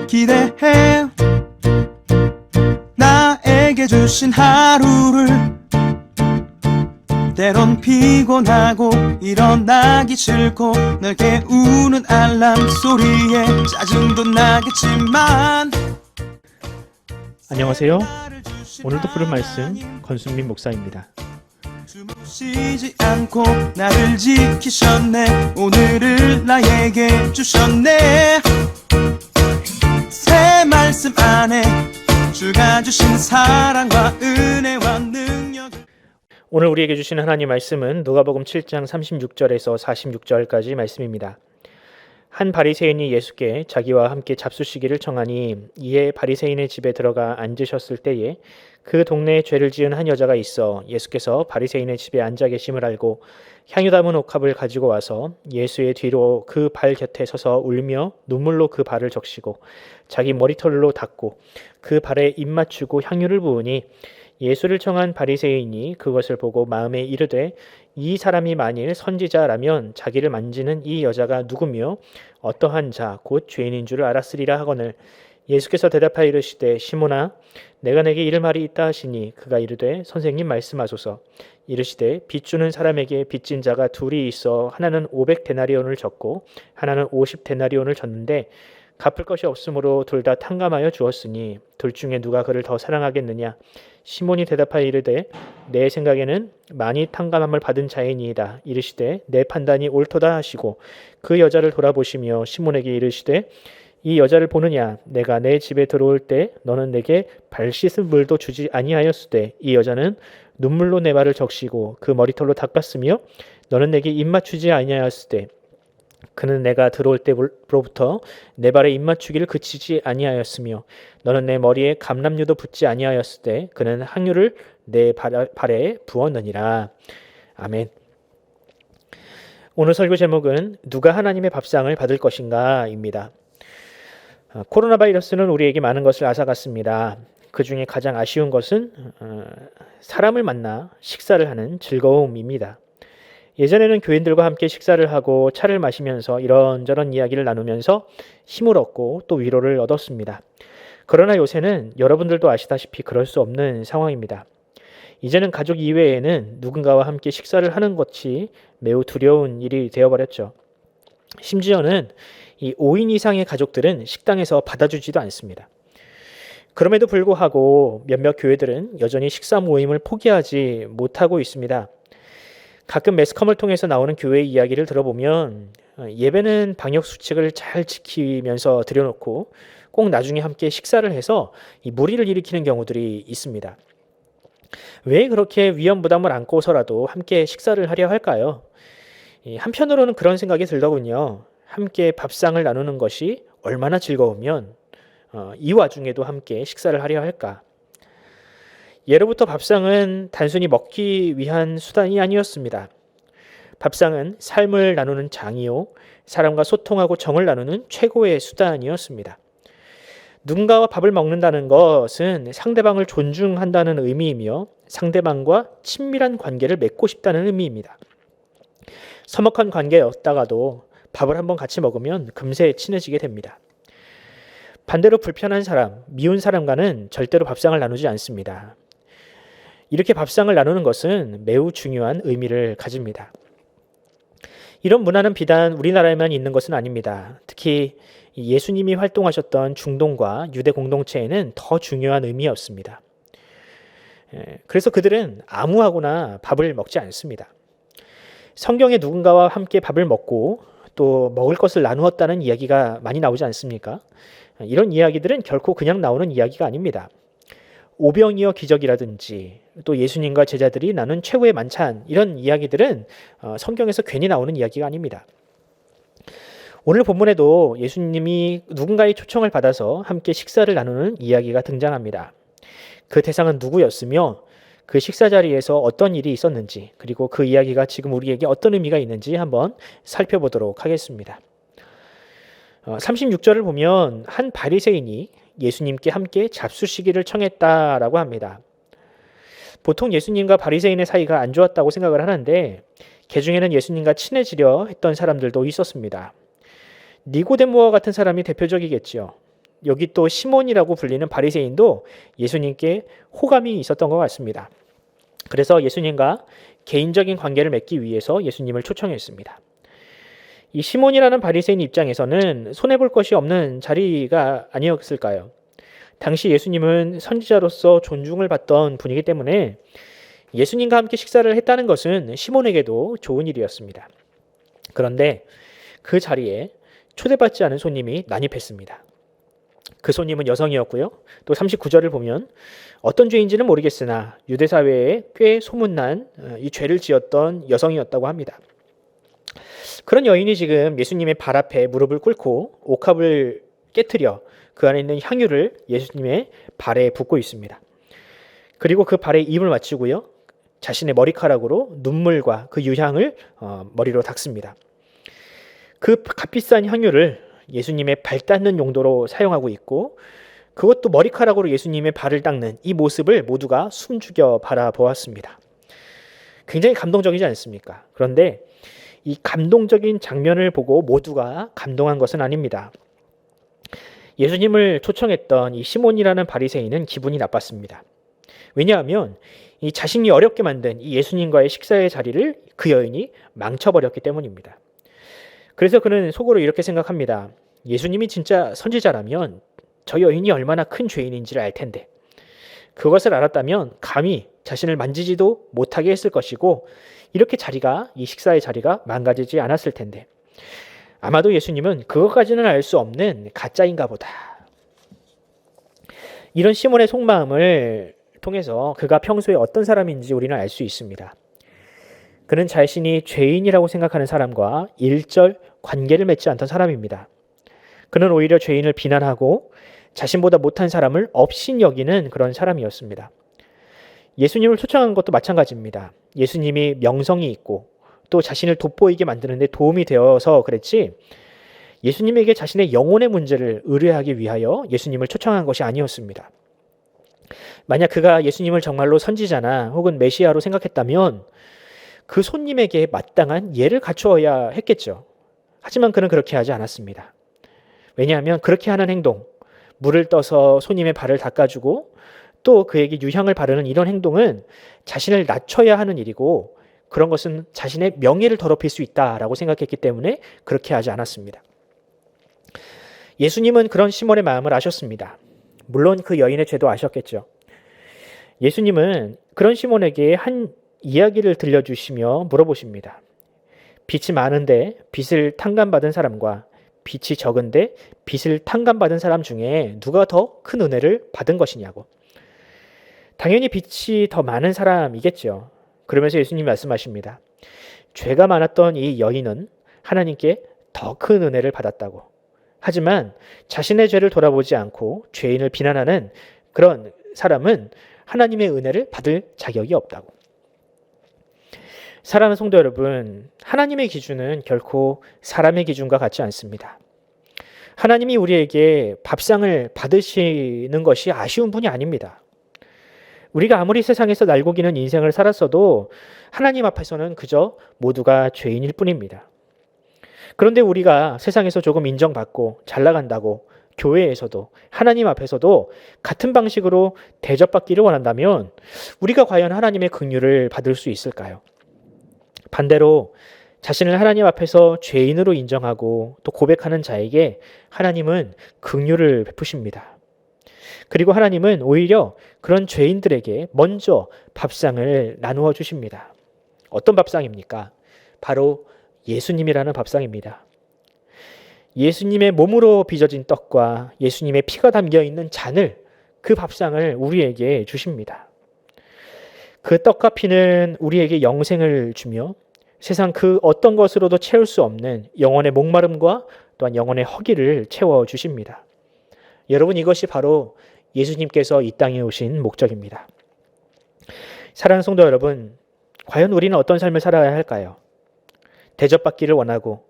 기대해. 나에게 주신 하루를 때론 피곤하고 일어나기 싫고 널 깨우는 알람 소리에 짜증도 나겠지만. 안녕하세요. 오늘도 부른 말씀 권순민 목사입니다. 쉬지 않고 나를 지키셨네. 오늘을 나에게 주셨네. 새 말씀 안에 주가 주신 사랑과 은혜와 능력. 오늘 우리에게 주신 하나님 말씀은 누가복음 7장 36절에서 46절까지 말씀입니다. 한 바리새인이 예수께 자기와 함께 잡수시기를 청하니 이에 바리새인의 집에 들어가 앉으셨을 때에 그 동네에 죄를 지은 한 여자가 있어 예수께서 바리새인의 집에 앉아 계심을 알고 향유 담은 옥합을 가지고 와서 예수의 뒤로 그 발 곁에 서서 울며 눈물로 그 발을 적시고 자기 머리털로 닦고 그 발에 입 맞추고 향유를 부으니 예수를 청한 바리새인이 그것을 보고 마음에 이르되 이 사람이 만일 선지자라면 자기를 만지는 이 여자가 누구며 어떠한 자 곧 죄인인 줄을 알았으리라 하거늘 예수께서 대답하여 이르시되 시몬아 내가 내게 이를 말이 있다 하시니 그가 이르되 선생님 말씀하소서. 이르시되 빚주는 사람에게 빚진 자가 둘이 있어 하나는 500데나리온을 졌고 하나는 50데나리온을 졌는데 갚을 것이 없으므로 둘 다 탕감하여 주었으니 둘 중에 누가 그를 더 사랑하겠느냐. 시몬이 대답하여 이르되 내 생각에는 많이 탕감함을 받은 자이니이다. 이르시되 내 판단이 옳도다 하시고 그 여자를 돌아보시며 시몬에게 이르시되 이 여자를 보느냐. 내가 내 집에 들어올 때 너는 내게 발 씻은 물도 주지 아니하였으되 이 여자는 눈물로 내 발을 적시고 그 머리털로 닦았으며 너는 내게 입 맞추지 아니하였으되 그는 내가 들어올 때로부터 내 발에 입 맞추기를 그치지 아니하였으며 너는 내 머리에 감람유도 붓지 아니하였으되 그는 향유를 내 발에 부었느니라. 아멘. 오늘 설교 제목은 누가 하나님의 밥상을 받을 것인가 입니다. 코로나 바이러스는 우리에게 많은 것을 앗아갔습니다. 그 중에 가장 아쉬운 것은 사람을 만나 식사를 하는 즐거움입니다. 예전에는 교인들과 함께 식사를 하고 차를 마시면서 이런저런 이야기를 나누면서 힘을 얻고 또 위로를 얻었습니다. 그러나 요새는 여러분들도 아시다시피 그럴 수 없는 상황입니다. 이제는 가족 이외에는 누군가와 함께 식사를 하는 것이 매우 두려운 일이 되어버렸죠. 심지어는 이 5인 이상의 가족들은 식당에서 받아주지도 않습니다. 그럼에도 불구하고 몇몇 교회들은 여전히 식사 모임을 포기하지 못하고 있습니다. 가끔 매스컴을 통해서 나오는 교회 이야기를 들어보면 예배는 방역 수칙을 잘 지키면서 드려놓고 꼭 나중에 함께 식사를 해서 이 무리를 일으키는 경우들이 있습니다. 왜 그렇게 위험 부담을 안고서라도 함께 식사를 하려 할까요? 한편으로는 그런 생각이 들더군요. 함께 밥상을 나누는 것이 얼마나 즐거우면 이 와중에도 함께 식사를 하려 할까? 예로부터 밥상은 단순히 먹기 위한 수단이 아니었습니다. 밥상은 삶을 나누는 장이요, 사람과 소통하고 정을 나누는 최고의 수단이었습니다. 누군가와 밥을 먹는다는 것은 상대방을 존중한다는 의미이며 상대방과 친밀한 관계를 맺고 싶다는 의미입니다. 서먹한 관계였다가도 밥을 한번 같이 먹으면 금세 친해지게 됩니다. 반대로 불편한 사람, 미운 사람과는 절대로 밥상을 나누지 않습니다. 이렇게 밥상을 나누는 것은 매우 중요한 의미를 가집니다. 이런 문화는 비단 우리나라에만 있는 것은 아닙니다. 특히 예수님이 활동하셨던 중동과 유대 공동체에는 더 중요한 의미였습니다. 그래서 그들은 아무하고나 밥을 먹지 않습니다. 성경에 누군가와 함께 밥을 먹고 또 먹을 것을 나누었다는 이야기가 많이 나오지 않습니까? 이런 이야기들은 결코 그냥 나오는 이야기가 아닙니다. 오병이어 기적이라든지 또 예수님과 제자들이 나눈 최후의 만찬, 이런 이야기들은 성경에서 괜히 나오는 이야기가 아닙니다. 오늘 본문에도 예수님이 누군가의 초청을 받아서 함께 식사를 나누는 이야기가 등장합니다. 그 대상은 누구였으며 그 식사 자리에서 어떤 일이 있었는지, 그리고 그 이야기가 지금 우리에게 어떤 의미가 있는지 한번 살펴보도록 하겠습니다. 36절을 보면 한 바리새인이 예수님께 함께 잡수시기를 청했다라고 합니다. 보통 예수님과 바리새인의 사이가 안 좋았다고 생각을 하는데 개중에는 예수님과 친해지려 했던 사람들도 있었습니다. 니고데모와 같은 사람이 대표적이겠지요. 여기 또 시몬이라고 불리는 바리새인도 예수님께 호감이 있었던 것 같습니다. 그래서 예수님과 개인적인 관계를 맺기 위해서 예수님을 초청했습니다. 이 시몬이라는 바리새인 입장에서는 손해볼 것이 없는 자리가 아니었을까요? 당시 예수님은 선지자로서 존중을 받던 분이기 때문에 예수님과 함께 식사를 했다는 것은 시몬에게도 좋은 일이었습니다. 그런데 그 자리에 초대받지 않은 손님이 난입했습니다. 그 손님은 여성이었고요. 또 39절을 보면 어떤 죄인지는 모르겠으나 유대 사회에 꽤 소문난 이 죄를 지었던 여성이었다고 합니다. 그런 여인이 지금 예수님의 발 앞에 무릎을 꿇고 옥합을 깨트려 그 안에 있는 향유를 예수님의 발에 붓고 있습니다. 그리고 그 발에 입을 맞추고요. 자신의 머리카락으로 눈물과 그 유향을 머리로 닦습니다. 그 값비싼 향유를 예수님의 발 닦는 용도로 사용하고 있고 그것도 머리카락으로 예수님의 발을 닦는 이 모습을 모두가 숨죽여 바라보았습니다. 굉장히 감동적이지 않습니까? 그런데 이 감동적인 장면을 보고 모두가 감동한 것은 아닙니다. 예수님을 초청했던 이 시몬이라는 바리새인은 기분이 나빴습니다. 왜냐하면 이 자신이 어렵게 만든 이 예수님과의 식사의 자리를 그 여인이 망쳐버렸기 때문입니다. 그래서 그는 속으로 이렇게 생각합니다. 예수님이 진짜 선지자라면 저 여인이 얼마나 큰 죄인인지를 알 텐데 그것을 알았다면 감히 자신을 만지지도 못하게 했을 것이고 이렇게 이 식사의 자리가 망가지지 않았을 텐데 아마도 예수님은 그것까지는 알 수 없는 가짜인가 보다. 이런 시몬의 속마음을 통해서 그가 평소에 어떤 사람인지 우리는 알 수 있습니다. 그는 자신이 죄인이라고 생각하는 사람과 일절 관계를 맺지 않던 사람입니다. 그는 오히려 죄인을 비난하고 자신보다 못한 사람을 업신 여기는 그런 사람이었습니다. 예수님을 초청한 것도 마찬가지입니다. 예수님이 명성이 있고 또 자신을 돋보이게 만드는 데 도움이 되어서 그랬지 예수님에게 자신의 영혼의 문제를 의뢰하기 위하여 예수님을 초청한 것이 아니었습니다. 만약 그가 예수님을 정말로 선지자나 혹은 메시아로 생각했다면 그 손님에게 마땅한 예를 갖추어야 했겠죠. 하지만 그는 그렇게 하지 않았습니다. 왜냐하면 그렇게 하는 행동, 물을 떠서 손님의 발을 닦아주고 또 그에게 유향을 바르는 이런 행동은 자신을 낮춰야 하는 일이고 그런 것은 자신의 명예를 더럽힐 수 있다라고 생각했기 때문에 그렇게 하지 않았습니다. 예수님은 그런 시몬의 마음을 아셨습니다. 물론 그 여인의 죄도 아셨겠죠. 예수님은 그런 시몬에게 한 이야기를 들려주시며 물어보십니다. 빚이 많은데 빚을 탕감받은 사람과 빚이 적은데 빚을 탕감받은 사람 중에 누가 더 큰 은혜를 받은 것이냐고. 당연히 빚이 더 많은 사람이겠죠. 그러면서 예수님이 말씀하십니다. 죄가 많았던 이 여인은 하나님께 더 큰 은혜를 받았다고. 하지만 자신의 죄를 돌아보지 않고 죄인을 비난하는 그런 사람은 하나님의 은혜를 받을 자격이 없다고. 사랑하는 성도 여러분, 하나님의 기준은 결코 사람의 기준과 같지 않습니다. 하나님이 우리에게 밥상을 받으시는 것이 아쉬운 분이 아닙니다. 우리가 아무리 세상에서 날고기는 인생을 살았어도 하나님 앞에서는 그저 모두가 죄인일 뿐입니다. 그런데 우리가 세상에서 조금 인정받고 잘 나간다고 교회에서도 하나님 앞에서도 같은 방식으로 대접받기를 원한다면 우리가 과연 하나님의 긍휼을 받을 수 있을까요? 반대로 자신을 하나님 앞에서 죄인으로 인정하고 또 고백하는 자에게 하나님은 긍휼을 베푸십니다. 그리고 하나님은 오히려 그런 죄인들에게 먼저 밥상을 나누어 주십니다. 어떤 밥상입니까? 바로 예수님이라는 밥상입니다. 예수님의 몸으로 빚어진 떡과 예수님의 피가 담겨 있는 잔을 그 밥상을 우리에게 주십니다. 그 떡과 피는 우리에게 영생을 주며 세상 그 어떤 것으로도 채울 수 없는 영혼의 목마름과 또한 영혼의 허기를 채워 주십니다. 여러분, 이것이 바로 예수님께서 이 땅에 오신 목적입니다. 사랑하는 성도 여러분, 과연 우리는 어떤 삶을 살아야 할까요? 대접받기를 원하고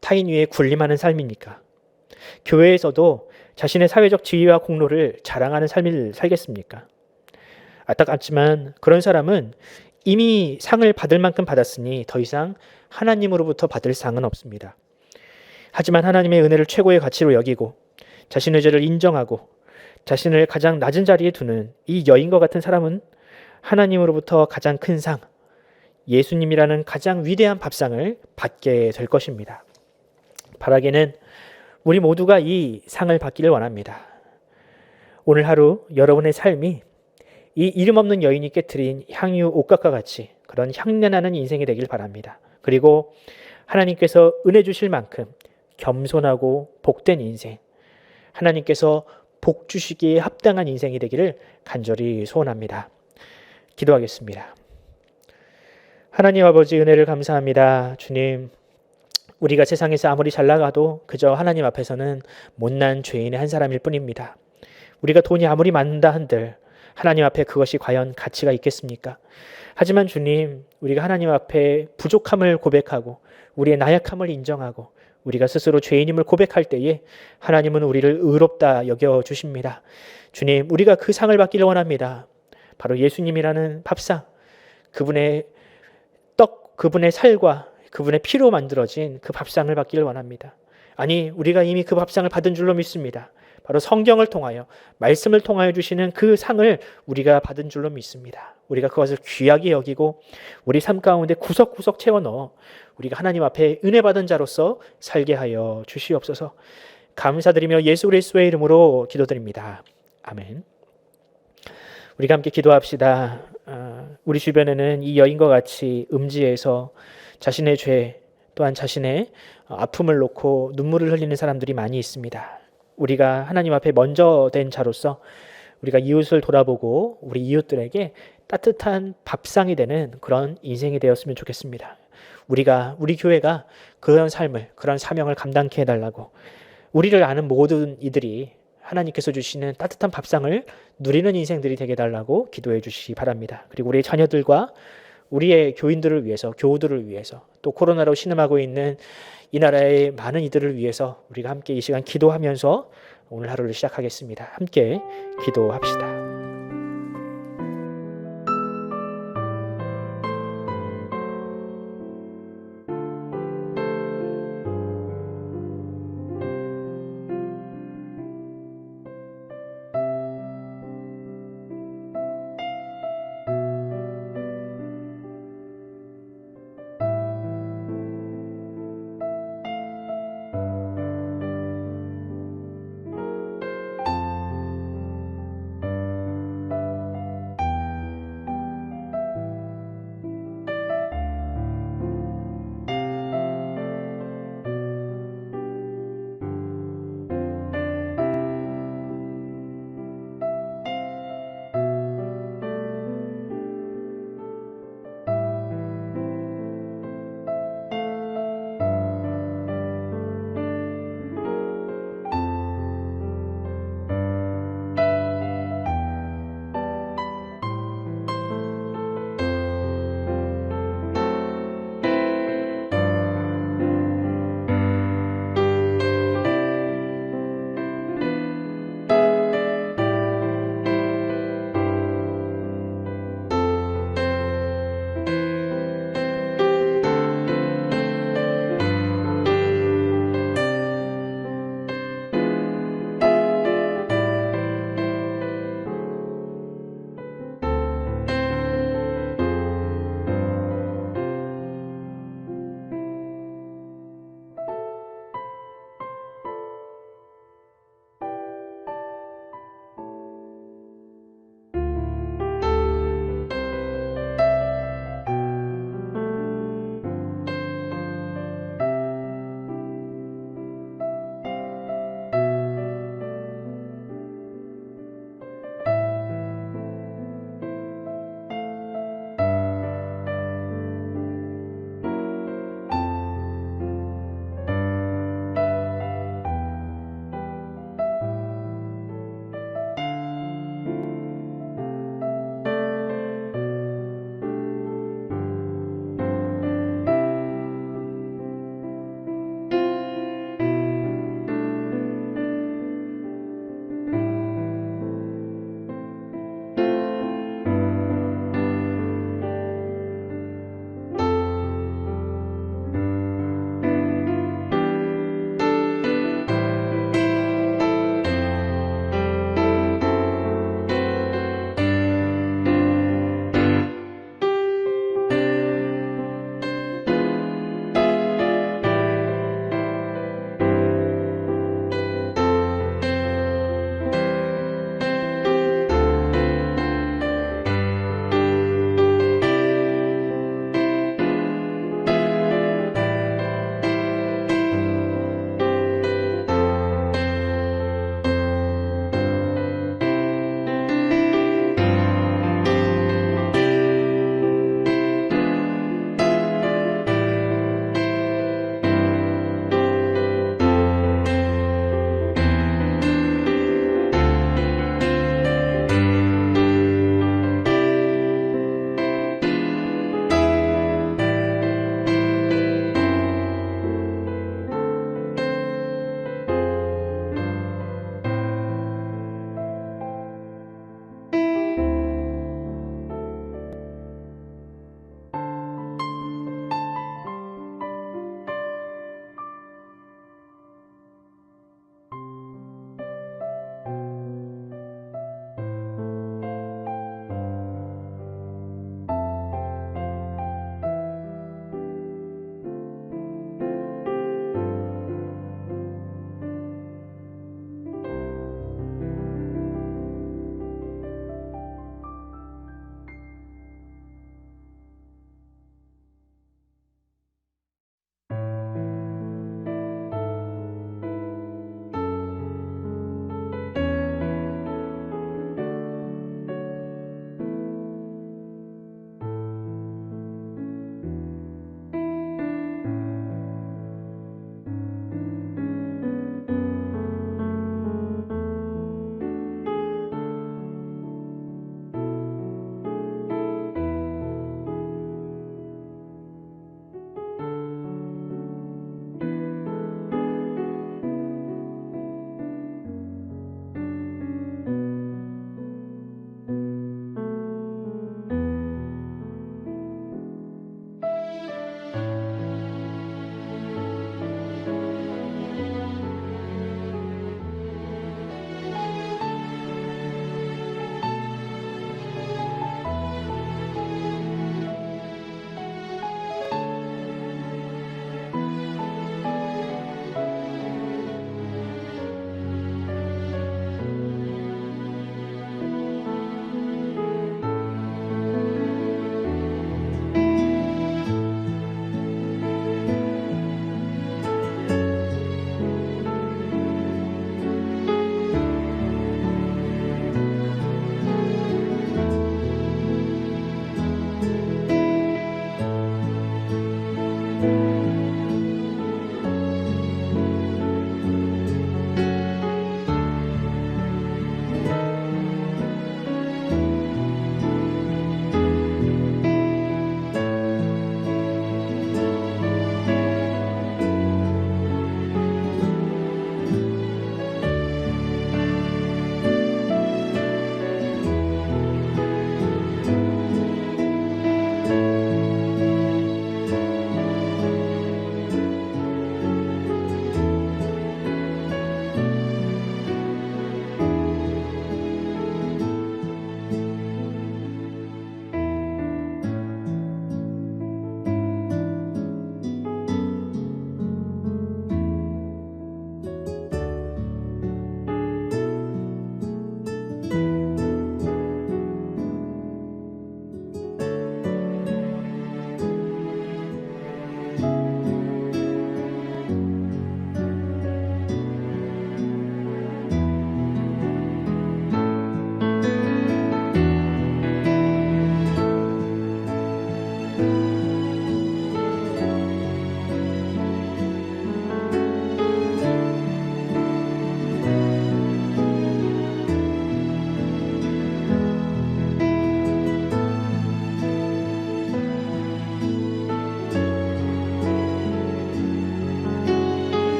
타인 위에 군림하는 삶입니까? 교회에서도 자신의 사회적 지위와 공로를 자랑하는 삶을 살겠습니까? 안타깝지만 그런 사람은 이미 상을 받을 만큼 받았으니 더 이상 하나님으로부터 받을 상은 없습니다. 하지만 하나님의 은혜를 최고의 가치로 여기고 자신의 죄를 인정하고 자신을 가장 낮은 자리에 두는 이 여인과 같은 사람은 하나님으로부터 가장 큰 상, 예수님이라는 가장 위대한 밥상을 받게 될 것입니다. 바라기는 우리 모두가 이 상을 받기를 원합니다. 오늘 하루 여러분의 삶이 이 이름 없는 여인이 깨트린 향유 옥각과 같이 그런 향내나는 인생이 되길 바랍니다. 그리고 하나님께서 은혜 주실 만큼 겸손하고 복된 인생, 하나님께서 복 주시기에 합당한 인생이 되기를 간절히 소원합니다. 기도하겠습니다. 하나님 아버지, 은혜를 감사합니다. 주님, 우리가 세상에서 아무리 잘 나가도 그저 하나님 앞에서는 못난 죄인의 한 사람일 뿐입니다. 우리가 돈이 아무리 많다 한들 하나님 앞에 그것이 과연 가치가 있겠습니까? 하지만 주님, 우리가 하나님 앞에 부족함을 고백하고 우리의 나약함을 인정하고 우리가 스스로 죄인임을 고백할 때에 하나님은 우리를 의롭다 여겨주십니다. 주님, 우리가 그 상을 받기를 원합니다. 바로 예수님이라는 밥상, 그분의 떡, 그분의 살과 그분의 피로 만들어진 그 밥상을 받기를 원합니다. 아니, 우리가 이미 그 밥상을 받은 줄로 믿습니다. 바로 성경을 통하여, 말씀을 통하여 주시는 그 상을 우리가 받은 줄로 믿습니다. 우리가 그것을 귀하게 여기고 우리 삶 가운데 구석구석 채워 넣어 우리가 하나님 앞에 은혜 받은 자로서 살게 하여 주시옵소서. 감사드리며 예수 그리스도의 이름으로 기도드립니다. 아멘. 우리가 함께 기도합시다. 우리 주변에는 이 여인과 같이 음지에서 자신의 죄 또한 자신의 아픔을 놓고 눈물을 흘리는 사람들이 많이 있습니다. 우리가 하나님 앞에 먼저 된 자로서 우리가 이웃을 돌아보고 우리 이웃들에게 따뜻한 밥상이 되는 그런 인생이 되었으면 좋겠습니다. 우리 교회가 그런 삶을, 그런 사명을 감당케 해달라고, 우리를 아는 모든 이들이 하나님께서 주시는 따뜻한 밥상을 누리는 인생들이 되게 해달라고 기도해 주시기 바랍니다. 그리고 우리의 자녀들과 우리의 교인들을 위해서, 교우들을 위해서, 또 코로나로 신음하고 있는 이 나라의 많은 이들을 위해서 우리가 함께 이 시간 기도하면서 오늘 하루를 시작하겠습니다. 함께 기도합시다.